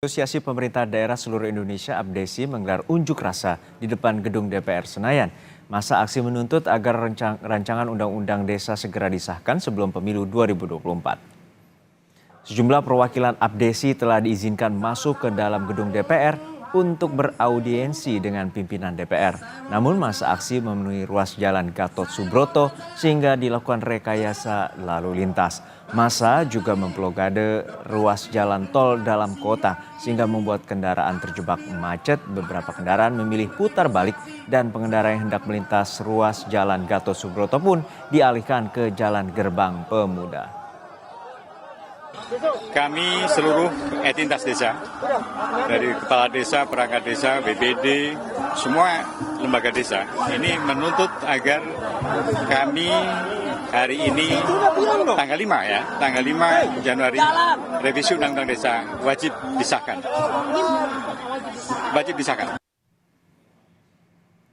Asosiasi Pemerintah Daerah Seluruh Indonesia (APDESI) menggelar unjuk rasa di depan gedung DPR Senayan. Masa aksi menuntut agar rancangan Undang-Undang Desa segera disahkan sebelum pemilu 2024. Sejumlah perwakilan APDESI telah diizinkan masuk ke dalam gedung DPR untuk beraudiensi dengan pimpinan DPR. Namun masa aksi memenuhi ruas jalan Gatot Subroto sehingga dilakukan rekayasa lalu lintas. Massa juga memblokade ruas jalan tol dalam kota sehingga membuat kendaraan terjebak macet. Beberapa kendaraan memilih putar balik dan pengendara yang hendak melintas ruas jalan Gatot Subroto pun dialihkan ke Jalan Gerbang Pemuda. Kami seluruh entitas desa, dari kepala desa, perangkat desa, BPD, semua lembaga desa, ini menuntut agar kami hari ini tanggal 5 Januari, revisi Undang-Undang Desa wajib disahkan.